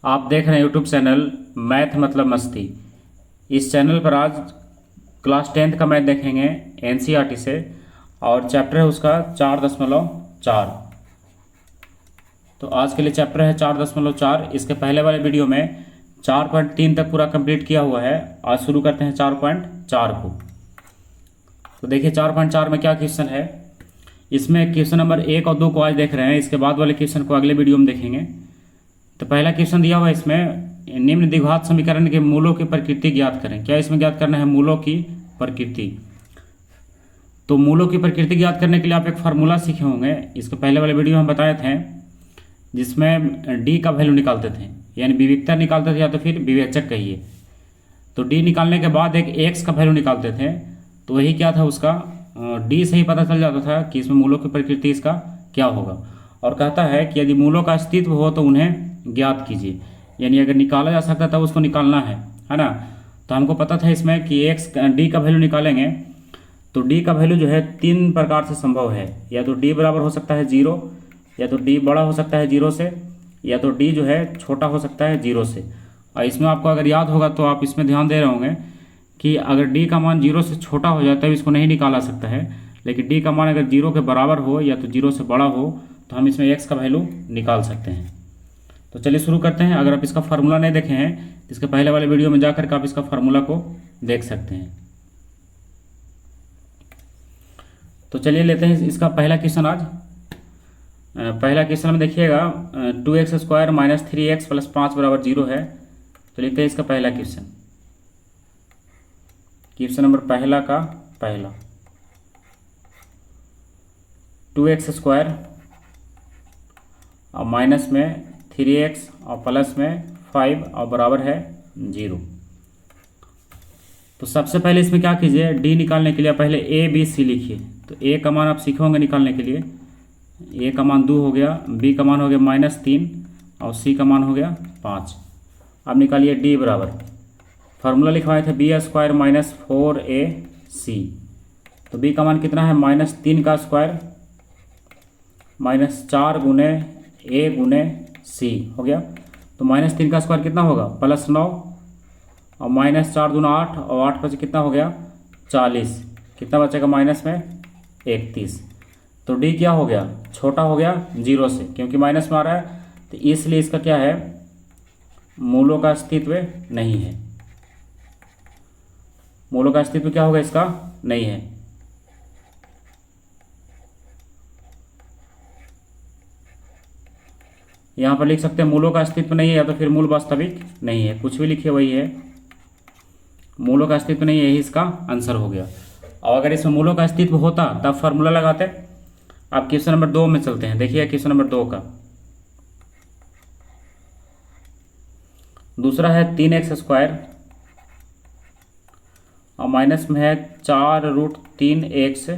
आप देख रहे हैं यूट्यूब चैनल मैथ मतलब मस्ती। इस चैनल पर आज क्लास 10th का मैथ देखेंगे एनसीईआरटी से, और चैप्टर है उसका 4.4। तो आज के लिए चैप्टर है 4.4। इसके पहले वाले वीडियो में 4.3 तक पूरा कंप्लीट किया हुआ है। आज शुरू करते हैं 4.4 को। तो देखिए 4.4 में क्या क्वेश्चन है। इसमें क्वेश्चन नंबर 1 और 2 को आज देख रहे हैं, इसके बाद वाले क्वेश्चन को अगले वीडियो में देखेंगे। तो पहला क्वेश्चन दिया हुआ है इसमें, निम्न द्विघात समीकरण के मूलों की प्रकृति ज्ञात करें। क्या इसमें ज्ञात करना है? मूलों की प्रकृति। तो मूलों की प्रकृति ज्ञात करने के लिए आप एक फार्मूला सीखे होंगे, इसके पहले वाले वीडियो में बताए थे, जिसमें डी का वैल्यू निकालते थे, यानी विविक्तर निकालते थे या तो फिर विवेचक कहिए। तो डी निकालने के बाद एक एक्स का वैल्यू निकालते थे। तो वही क्या था उसका, डी से ही पता चल जाता था कि इसमें मूलों की प्रकृति इसका क्या होगा। और कहता है कि यदि मूलों का अस्तित्व हो तो उन्हें ज्ञात कीजिए, यानी अगर निकाला जा सकता था उसको निकालना है ना। तो हमको पता था इसमें कि एक्स डी का वैल्यू निकालेंगे तो डी का वैल्यू जो है 3 प्रकार से संभव है। या तो डी बराबर हो सकता है 0, या तो डी बड़ा हो सकता है 0 से, या तो डी जो है छोटा हो सकता है 0 से। और इसमें आपको अगर याद होगा तो आप इसमें ध्यान दे रहे होंगे कि अगर डी का मान 0 से छोटा हो जाए तब इसको नहीं निकाला सकता है, लेकिन डी का मान अगर 0 के बराबर हो या तो 0 से बड़ा हो तो हम इसमें एक्स का वैल्यू निकाल सकते हैं। तो चलिए शुरू करते हैं। अगर आप इसका फार्मूला नहीं देखे हैं तो इसके पहले वाले वीडियो में जाकर के आप इसका फार्मूला को देख सकते हैं। तो चलिए लेते हैं इसका पहला क्वेश्चन आज। पहला क्वेश्चन में देखिएगा 2x² - 3x + 5 = 0 है। तो लिखते हैं इसका पहला क्वेश्चन, क्वेश्चन नंबर पहला का पहला। 2x² और माइनस में 3x और प्लस में 5 और बराबर है 0। तो सबसे पहले इसमें क्या कीजिए, डी निकालने के लिए पहले ए बी सी लिखिए। तो ए का मान आप सीखोगे निकालने के लिए। ए का मान 2 हो गया, बी का मान हो गया -3 और सी का मान हो गया 5। अब निकालिए डी बराबर, फार्मूला लिखवाए थे b² - 4ac। तो b का मान कितना है, -3 का स्क्वायर -4 गुने a गुने c हो गया। तो -3 का स्क्वायर कितना होगा, +9 और -4 दूना 8 और 8 बचे कितना हो गया 40। कितना बचेगा माइनस में 31। तो d क्या हो गया, छोटा हो गया 0 से, क्योंकि माइनस में आ रहा है। तो इसलिए इसका क्या है, मूलों का अस्तित्व नहीं है। मूलों का अस्तित्व क्या होगा, इसका नहीं है। यहाँ पर लिख सकते हैं मूलों का अस्तित्व नहीं है, या तो फिर मूल वास्तविक नहीं है, कुछ भी लिखिए वही है। मूलों का अस्तित्व नहीं है, यही इसका आंसर हो गया। और अगर इसमें मूलों का अस्तित्व होता तब फार्मूला लगाते। अब क्वेश्चन नंबर 2 में चलते हैं। देखिए क्वेश्चन नंबर 2 का दूसरा है 3x² और माइनस में है 4√3x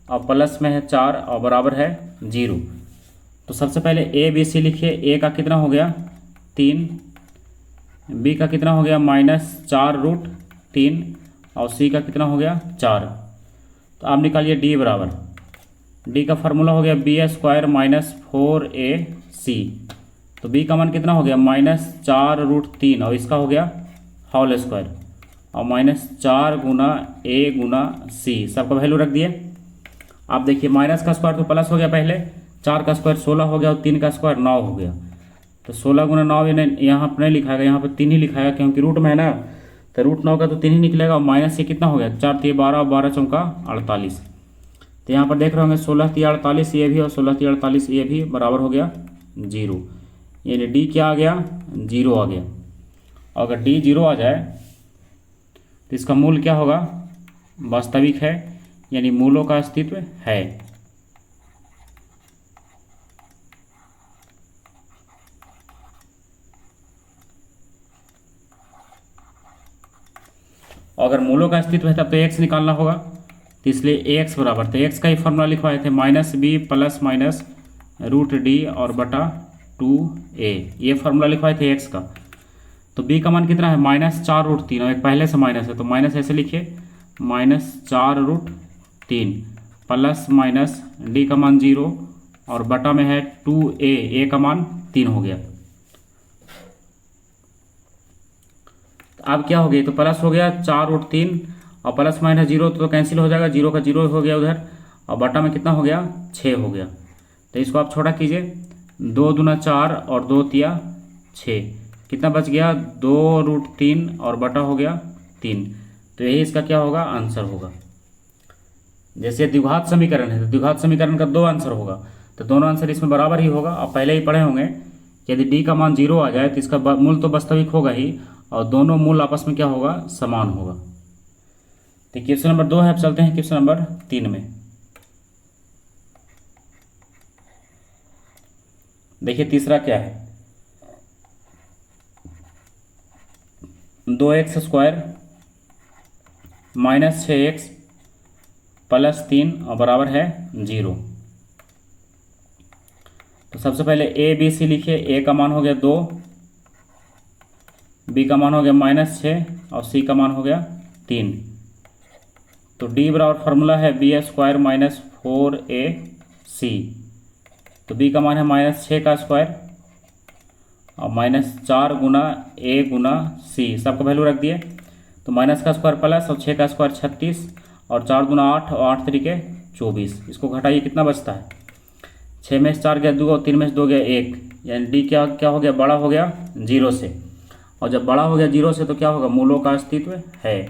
और प्लस में है 4 और बराबर है 0। तो सबसे पहले ए बी सी लिखिए। ए का कितना हो गया 3, बी का कितना हो गया -4√3 और सी का कितना हो गया 4। तो आप निकालिए डी बराबर, डी का फार्मूला हो गया b² - 4ac। तो b का मान कितना हो गया -4√3 और इसका हो गया होल स्क्वायर और -4 गुना a गुना c, सबका वैल्यू रख दिए। आप देखिए माइनस का स्क्वायर तो प्लस हो गया, पहले 4 का स्क्वायर 16 हो गया और 3 का स्क्वायर 9 हो गया। तो 16 गुना 9 यहाँ पर नहीं लिखाएगा, यहाँ पर 3 ही लिखाएगा, क्योंकि रूट में है ना। तो √9 का तो 3 ही निकलेगा और माइनस से कितना हो गया 4 × 12 और 12 × 4 = 48। तो यहाँ पर देख रहे होंगे 16 × 48 ये भी और 16 × 48 ये भी बराबर हो गया 0। यानी डी क्या आ गया, 0 आ गया। और अगर डी 0 आ जाए तो इसका मूल क्या होगा, वास्तविक है, यानी मूलों का अस्तित्व है। अगर मूलों का अस्तित्व है तब तो एक्स निकालना होगा। तो इसलिए एक्स बराबर, तो एक्स का ही फॉर्मूला लिखवाए थे -b + -√d और बटा 2a, ये फार्मूला लिखवाए थे एक्स का। तो b का मान कितना है -4√3 और एक पहले से माइनस है, तो माइनस ऐसे लिखिए -4√3 प्लस माइनस d का मान 0 और बटा में है 2a, a का मान 3 हो गया। अब क्या हो गया, तो प्लस हो गया 4√3 और प्लस माइनस 0 तो कैंसिल हो जाएगा, 0 का 0 हो गया उधर, और बटा में कितना हो गया 6 हो गया। तो इसको आप छोटा कीजिए, 2 दूना 4 और 2 तिया 6, कितना बच गया 2√3 और बटा हो गया 3। तो यही इसका क्या होगा आंसर होगा। जैसे द्विघात समीकरण है तो द्विघात समीकरण का 2 आंसर होगा, तो दोनों आंसर इसमें बराबर ही होगा। आप पहले ही पढ़े होंगे, यदि डी का मान 0 आ जाए तो इसका मूल तो वास्तविक होगा ही, और दोनों मूल आपस में क्या होगा समान होगा। तो क्वेश्चन नंबर 2 है। अब चलते हैं क्वेश्चन नंबर 3 में। देखिए तीसरा क्या है, 2x² माइनस 6x प्लस 3 और बराबर है 0। तो सबसे पहले ए बी सी लिखिए। ए का मान हो गया 2, बी का मान हो गया -6 और सी का मान हो गया 3। तो डी बराबर फार्मूला है b² माइनस 4ac। तो b का मान है -6 का स्क्वायर और -4 गुना a गुना c, सबका वैल्यू रख दिए। तो माइनस का स्क्वायर प्लस और 6 का स्क्वायर 36 और 4 दूना 8 और 8 तरीके 24। इसको घटाइए, कितना बचता है 6 में से 4 गया 2 और 3 में से 2 गया 1, यानी डी क्या क्या हो गया बड़ा हो गया 0 से। और जब बड़ा हो गया 0 से तो क्या होगा मूलों का अस्तित्व है।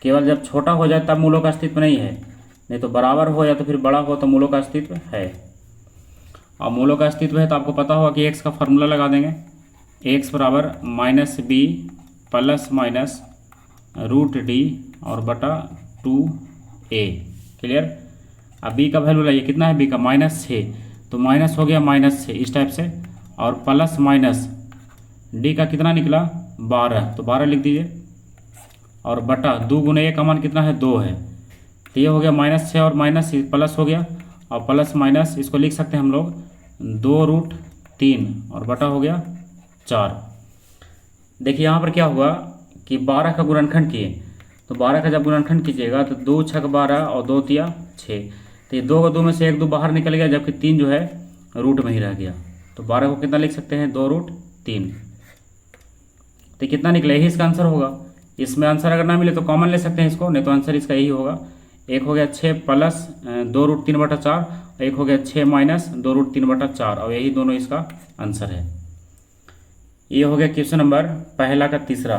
केवल जब छोटा हो जाए तब मूलों का अस्तित्व नहीं है, नहीं तो बराबर हो या तो फिर बड़ा हो तो मूलों का अस्तित्व है। और मूलों का अस्तित्व है तो आपको पता होगा कि x का फार्मूला लगा देंगे, x बराबर -b प्लस माइनस √d और बटा 2a। क्लियर। अब b का वैल्यू लाइए, कितना है b का -6, तो माइनस हो गया -6 इस टाइप से, और प्लस माइनस d का कितना निकला 12, तो 12 लिख दीजिए, और बटा 2 गुना a का मान कितना है 2 है, तो ये हो गया -6 और माइनस प्लस हो गया, और प्लस माइनस इसको लिख सकते हैं हम लोग 2√3 और बटा हो गया 4। देखिए यहाँ पर क्या हुआ कि 12 का गुणनखंड किए, तो 12 का जब गुणनखंड कीजिएगा तो 2 छक 12 और 2 तिया 6, तो ये 2 को 2 में से 1 2 बाहर निकल गया, जबकि 3 जो है रूट में ही रह गया। तो 12 को कितना लिख सकते हैं 2√3। तो कितना निकला, यही इसका आंसर होगा। इसमें आंसर अगर ना मिले तो कॉमन ले सकते हैं इसको, नहीं तो आंसर इसका यही होगा। एक हो गया 6 प्लस 2√3 बटा 4, एक हो गया 6 माइनस 2√3 बटा 4, और यही दोनों इसका आंसर है। ये हो गया क्वेश्चन नंबर पहला का तीसरा।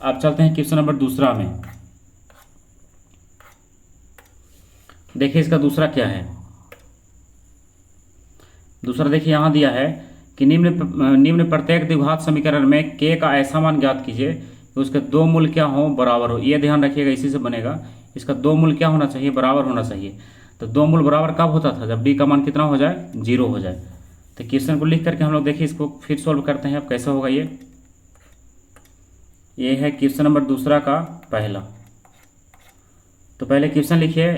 अब चलते हैं क्वेश्चन नंबर दूसरा में। देखिए इसका दूसरा क्या है। दूसरा देखिए यहाँ दिया है कि निम्न प्रत्येक द्विघात समीकरण में k का ऐसा मान ज्ञात कीजिए कि उसके 2 मूल क्या हो बराबर हो। ये ध्यान रखिएगा, इसी से बनेगा। इसका 2 मूल क्या होना चाहिए बराबर होना चाहिए। तो 2 मूल बराबर कब होता था, जब d का मान कितना हो जाए 0 हो जाए। तो क्वेश्चन को लिख करके हम लोग देखिए इसको फिर सोल्व करते हैं। अब कैसे होगा ये है क्वेश्चन नंबर दूसरा का पहला। तो पहले क्वेश्चन लिखिए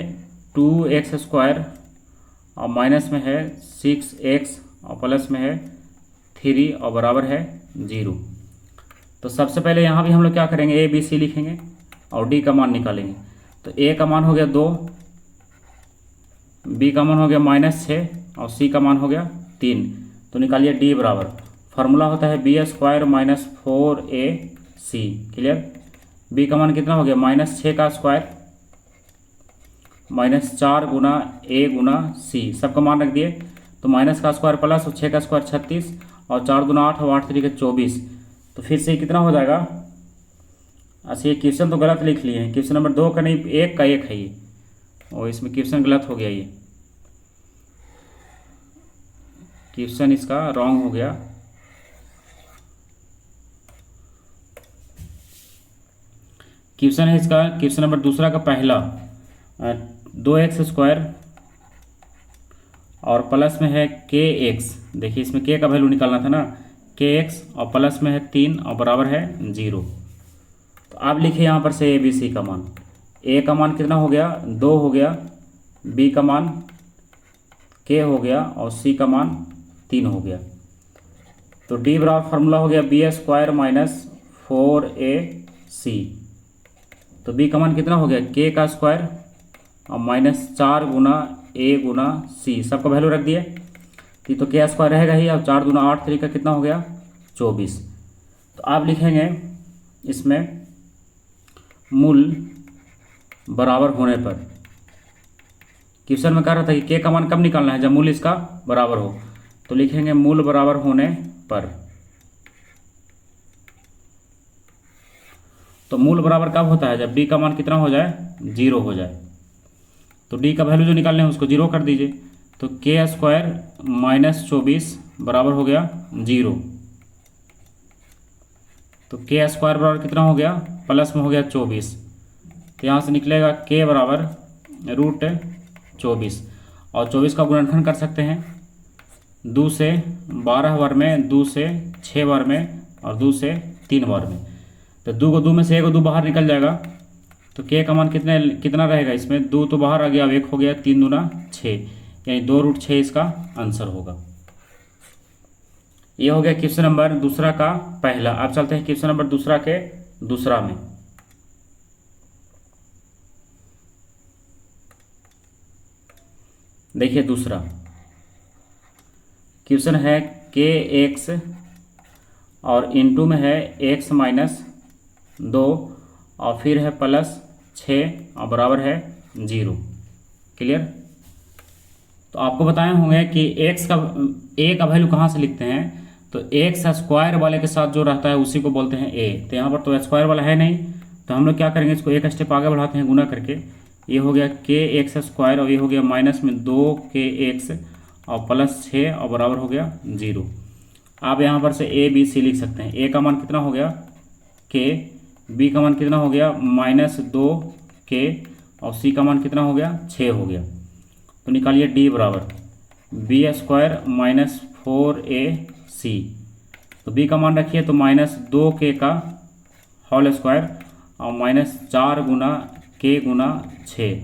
2x² और माइनस में है 6x और प्लस में है 3 और बराबर है 0। तो सबसे पहले यहाँ भी हम लोग क्या करेंगे, a b c लिखेंगे और d का मान निकालेंगे। तो a का मान हो गया 2, b का मान हो गया -6 और c का मान हो गया 3। तो निकालिए d बराबर, फार्मूला होता है b² minus 4ac। Clear. b का मान कितना हो गया -6 का square -4 Guna a Guna c, सबका मान रख दिए। तो माइनस का स्क्वायर प्लस और 6 का स्क्वायर 36 और 4 दूना 8 और 8 तरीके 24। तो फिर से कितना हो जाएगा, अच्छा ये क्वेश्चन तो गलत लिख लिए हैं, क्वेश्चन नंबर 2 का नहीं 1 का 1 है ये, और इसमें क्वेश्चन गलत हो गया, ये क्वेश्चन इसका रॉन्ग हो गया। क्वेश्चन है इसका क्वेश्चन नंबर दूसरा का पहला 2x² और प्लस में है kx। देखिए इसमें k का वैल्यू निकालना था ना, kx और प्लस में है 3 और बराबर है 0। तो आप लिखिए यहाँ पर से a b c का मान। a का मान कितना हो गया 2 हो गया, b का मान k हो गया और c का मान 3 हो गया। तो d बराबर फार्मूला हो गया b² माइनस 4ac। तो b का मान कितना हो गया k का स्क्वायर और -4 गुना a गुना c, सबका वैल्यू रख दिए। तो k² रहेगा ही। अब 4 दूना 8 तरीका कितना हो गया 24। तो आप लिखेंगे इसमें मूल बराबर होने पर, क्वेश्चन में कह रहा था कि के का मान कब निकालना है, जब मूल इसका बराबर हो। तो लिखेंगे मूल बराबर होने पर। तो मूल बराबर कब होता है, जब डी का मान कितना हो जाए, 0 हो जाए। तो डी का वैल्यू जो निकालने है उसको 0 कर दीजिए। तो के स्क्वायर -24 बराबर हो गया 0। तो के स्क्वायर बराबर कितना हो गया, प्लस में हो गया 24। तो यहाँ से निकलेगा के बराबर √24, और 24 का गुणनखंड कर सकते हैं 2 से 12 बार में, 2 से 6 बार में, और 2 से 3 बार में। तो 2 को 2 में से 1 को 2 बाहर निकल जाएगा। तो के का मान कितना रहेगा इसमें, 2 तो बाहर आ गया, अब 1 हो गया, 3 दूना 6, यानी 2√6 इसका आंसर होगा। ये हो गया क्वेश्चन नंबर दूसरा का पहला। अब चलते हैं क्वेश्चन नंबर दूसरा के दूसरा में। देखिए दूसरा क्वेश्चन है के एक्स और इनटू में है x - 2 और फिर है +6 और बराबर है 0। क्लियर। तो आपको बताए होंगे कि x का a का वैल्यू कहाँ से लिखते हैं। तो x स्क्वायर वाले के साथ जो रहता है उसी को बोलते हैं a। तो यहाँ पर तो स्क्वायर वाला है नहीं, तो हम लोग क्या करेंगे, इसको एक स्टेप आगे बढ़ाते हैं गुना करके। ये हो गया kx स्क्वायर और ये हो गया -2kx और +6 और बराबर हो गया 0। आप यहाँ पर से a b c लिख सकते हैं। a का मान कितना हो गया k, b का मान कितना हो गया -2k और c का मान कितना हो गया 6 हो गया। तो निकालिए d बराबर b² - 4ac। तो b का मान रखिए तो -2k का होल स्क्वायर और -4 गुना k गुना 6।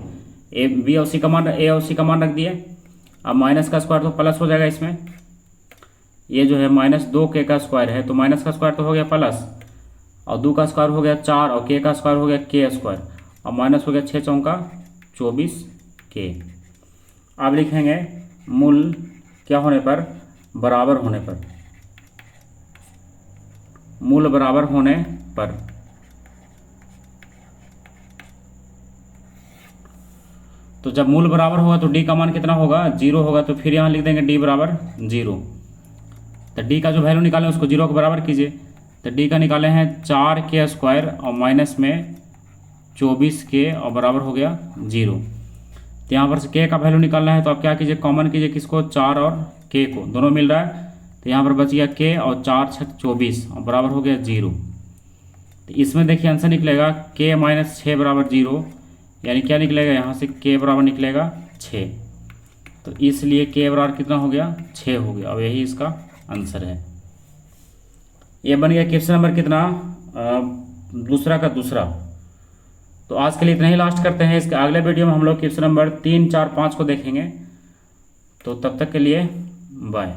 b और c का मान a और c का मान रख दिए। अब माइनस का स्क्वायर तो प्लस हो जाएगा इसमें। ये जो है -2k का स्क्वायर है, तो माइनस का स्क्वायर तो हो गया प्लस, और 2 का स्क्वायर हो गया 4 और k का स्क्वायर हो गया k स्क्वायर, और माइनस हो गया 6 चौका 24k। अब लिखेंगे मूल क्या होने पर, बराबर होने पर, मूल बराबर होने पर। तो जब मूल बराबर होगा तो d का मान कितना होगा, 0 होगा। तो फिर यहाँ लिख देंगे d बराबर 0। तो d का जो वैल्यू निकालें उसको 0 के बराबर कीजिए। तो d का निकाले हैं 4k स्क्वायर और माइनस में 24k और बराबर हो गया 0। तो यहाँ पर से k का वैल्यू निकालना है, तो आप क्या कीजिए, कॉमन कीजिए किसको, 4 और k को, दोनों मिल रहा है। तो यहाँ पर बच गया k और 4 6 24 और बराबर हो गया 0। तो इसमें देखिए आंसर निकलेगा k - 6 बराबर 0, यानी क्या निकलेगा यहाँ से k बराबर निकलेगा 6। तो इसलिए k बराबर कितना हो गया, 6 हो गया। और यही इसका आंसर है। ये बन गया क्वेश्चन नंबर कितना, दूसरा का दूसरा। तो आज के लिए इतना ही लास्ट करते हैं। इसके अगले वीडियो में हम लोग क्वेश्चन नंबर 3 4 5 को देखेंगे। तो तब तक के लिए बाय।